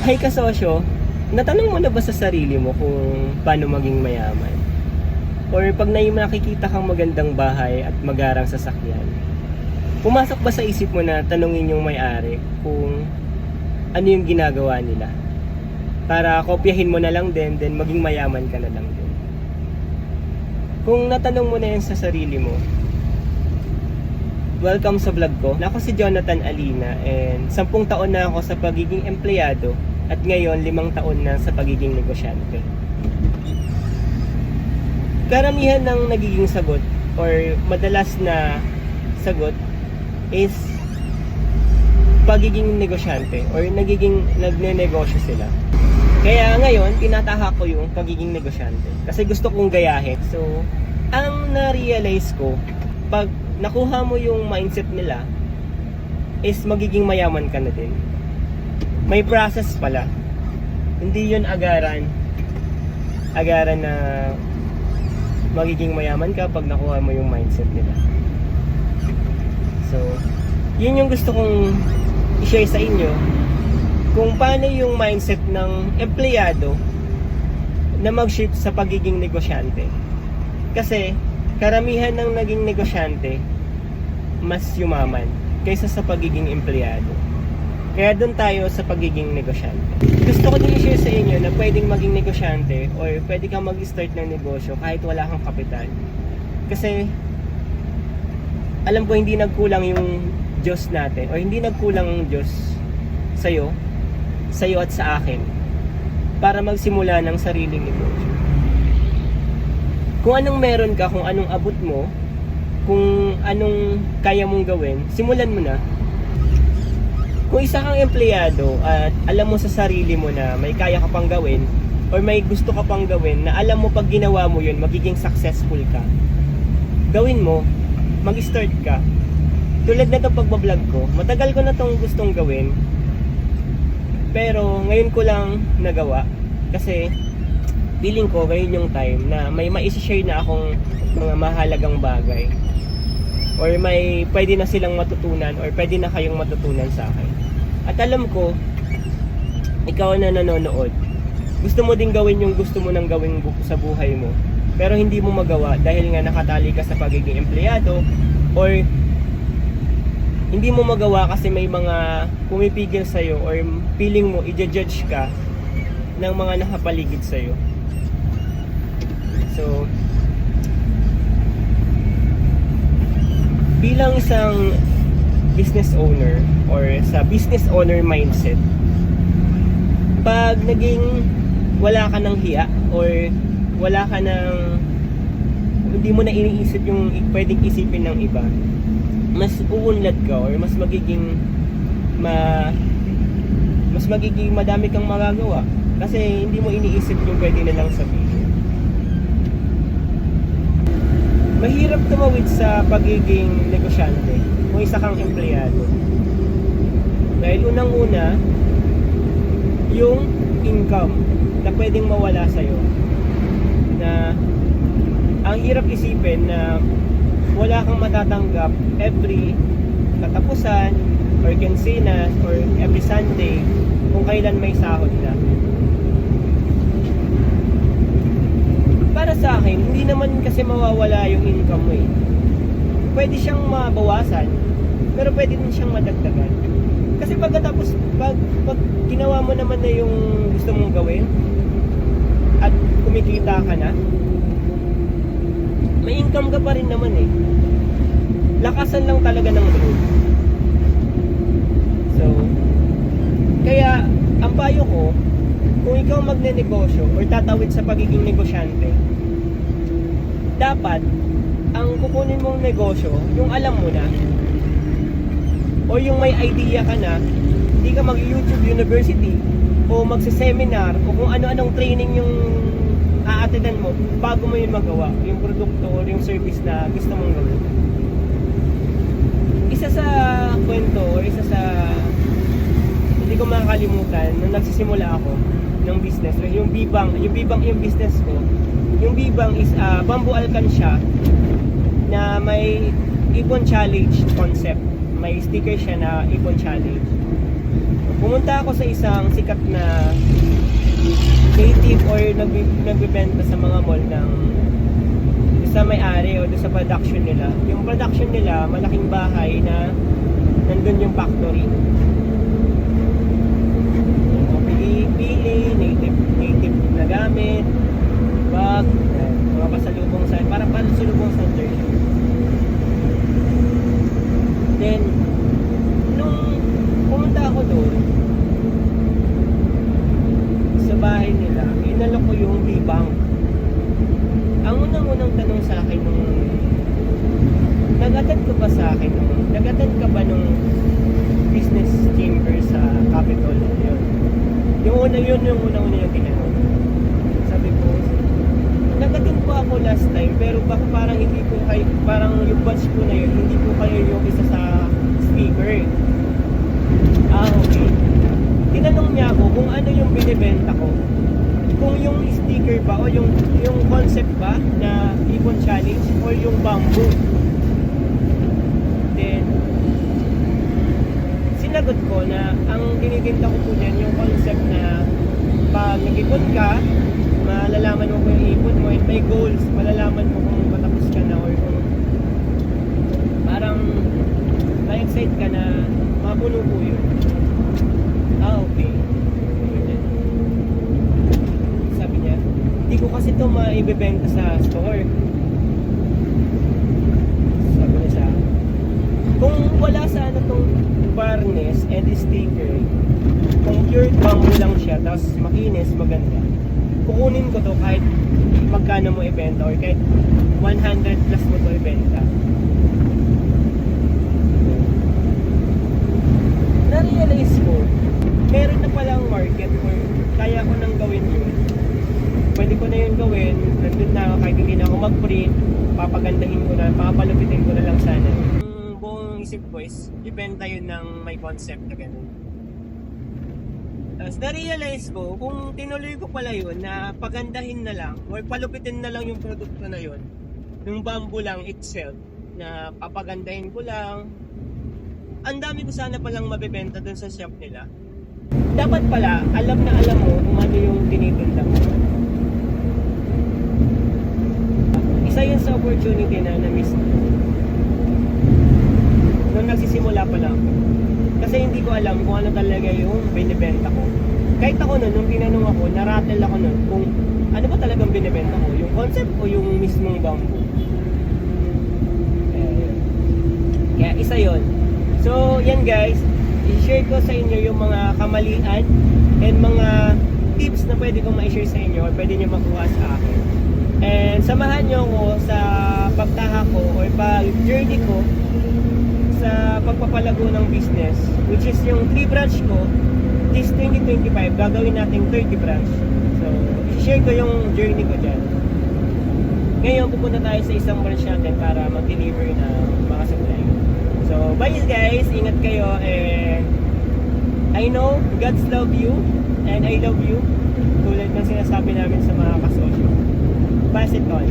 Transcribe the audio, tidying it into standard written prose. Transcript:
Hay kasosyo, natanong mo na ba sa sarili mo kung paano maging mayaman? Or pag nakikita kang magandang bahay at magarang sasakyan, pumasok ba sa isip mo na tanungin yung may-ari kung ano yung ginagawa nila? Para kopyahin mo na lang din, then maging mayaman ka na lang din. Kung natanong mo na yan sa sarili mo, welcome sa vlog ko. Ako si Jonathan Alina and 10 taon na ako sa pagiging empleyado at ngayon 5 taon na sa pagiging negosyante. Karamihan ng nagiging sagot or madalas na sagot is pagiging negosyante or nagnenegosyo sila. Kaya ngayon, tinatahak ko yung pagiging negosyante kasi gusto kong gayahin. So, ang na-realize ko, pag nakuha mo yung mindset nila, is magiging mayaman ka na din. May process pala. Hindi yun agaran na magiging mayaman ka pag nakuha mo yung mindset nila. So, yun yung gusto kong i-share sa inyo kung paano yung mindset ng empleyado na mag-shift sa pagiging negosyante. Kasi karamihan ng naging negosyante mas yumaman kaysa sa pagiging empleyado. Kaya doon tayo sa pagiging negosyante. Gusto ko din i-share sa inyo na pwedeng maging negosyante or pwede kang mag-start ng negosyo kahit wala kang kapital. Kasi alam ko hindi nagkulang yung Diyos natin o hindi nagkulang ang Diyos sa'yo at sa akin para magsimula ng sariling negosyo. Kung anong meron ka, kung anong abot mo, kung anong kaya mong gawin, simulan mo na. Kung isa kang empleyado at alam mo sa sarili mo na may kaya ka pang gawin or may gusto ka pang gawin na alam mo pag ginawa mo yun, magiging successful ka, gawin mo, mag-start ka. Tulad na itong pagbablog ko, matagal ko na itong gustong gawin, pero ngayon ko lang nagawa kasi feeling ko ngayon yung time na may ma-share na akong mga mahalagang bagay or may pwede na silang matutunan or pwede na kayong matutunan sa akin. At alam ko, ikaw na nanonood, gusto mo din gawin yung gusto mo nang gawin sa buhay mo, pero hindi mo magawa dahil nga nakatali ka sa pagiging empleyado or hindi mo magawa kasi may mga pumipigil sa'yo or feeling mo i-judge ka ng mga nakapaligid sa'yo. So, bilang isang business owner or sa business owner mindset, pag naging wala ka ng hiya or wala ka ng hindi mo na iniisip yung pwedeng isipin ng iba, mas uunlad ka or mas magiging madami kang magagawa kasi hindi mo iniisip yung pwede nilang sabihin. Mahirap tumawid sa pagiging negosyante kung isa kang empleyado dahil unang-una yung income na pwedeng mawala sa'yo, na ang hirap isipin na wala kang matatanggap every katapusan or quincenas or every Sunday kung kailan may sahod na. Para sa akin, hindi naman kasi mawawala yung income mo eh. Pwede siyang mabawasan, pero pwede din siyang madagdagan. Kasi pagkatapos, pag ginawa mo naman na yung gusto mong gawin at kumikita ka na, may income ka pa rin naman eh. Lakasan lang talaga ng loob. So, kaya ang payo ko, kung ikaw magnenegosyo or tatawid sa pagiging negosyante, dapat ang kukunin mong negosyo, yung alam mo na o yung may idea ka na, hindi ka mag-YouTube University o magse-seminar o kung ano-anong training yung aatidan mo bago mo yun magawa yung produkto o yung service na gusto mong gawin. Isa sa kwento o isa sa hindi ko makakalimutan nung nagsisimula ako ng business, yung Bibang yung business ko. Yung Bibang is bamboo alkansya na may Ibon Challenge concept. May sticker siya na Ibon Challenge. Pumunta ako sa isang sikat na native or nagbibenta sa mga mall ng sa may-ari o doon sa production nila. Yung production nila, malaking bahay na nandun yung factory. Pili, native na gamit, bag, mga pasalubong sa, parang pasalubong sa church. Then, nung pumunta ako doon, sa bahay nila, inalok ko yung B-Bank. Ang unang-unang tanong sa akin nung nag-attend ka ba sa akin nung nag-attend ka ba nung business chamber sa Capitol? Yun. Yung unang-una yung tinanong. Sabi ko, nag-attend po ako last time pero baka parang hindi po kayo, parang yung batch ko na yun, hindi po kayo yung isa sa speaker. Okay. Tinanong niya ako kung ano yung binibenta ko. Kung yung sticker ba o yung concept ba na Ipon Challenge or yung bamboo. Then sinagot ko na ang binibenta ko po niyan yung concept na pag nag-ipon ka, malalaman mo kung yung ipon mo and may goals, malalaman mo kung matapos ka na or kung parang ma-excite ka na mapuno po yun. Okay. Sabi niya, hindi ko kasi ito maibebenta sa store. Sabi niya siya, kung wala sana itong varnish and sticker, kung pure bamboo lang siya, tapos makinis, maganda, kukunin ko to kahit magkano mo ibenta or kahit 100 plus mo to ibenta. Na-realize ko, meron na palang market or kaya ko nang gawin yun. Pwede ko na yun gawin, nandun na kahit hindi na ako mag-print, papagandahin ko na, papalupitin ko na lang sana. Yung buong isip ko is, ibenta yun ng may concept na gano'n. Tapos na-realize ko, kung tinuloy ko pala yun, na pagandahin na lang, or palupitin na lang yung produkto na yun, yung bamboo lang itself, na papagandahin ko lang, ang dami ko sana palang mabibenta dun sa shop nila. Dapat pala, alam na alam mo kung ano yung tinitinda mo. Isa yun sa opportunity na na-miss ko. Nung nagsisimula pa lang ako. Kasi hindi ko alam kung ano talaga yung binibenta ko. Kahit ako nun, nung tinanong ako, narattle ako nun kung ano ba talagang binibenta ko. Yung concept o yung mismong bamboo. Kaya isa yun. So, yan guys. I-share ko sa inyo yung mga kamalian and mga tips na pwede kong ma-share sa inyo or pwede nyo makuha sa akin. And samahan nyo ako sa pagtaha ko or pag-journey ko sa pagpapalago ng business, which is yung 3 branch ko this 2025, gagawin natin 30 branch. So, i-share ko yung journey ko dyan. Ngayon, pupunta tayo sa isang branch natin para mag-deliver ng mga supply. So, bye guys, ingat kayo and I know God's love you and I love you tulad ng sinasabi namin sa mga kasosyo. Pass it on.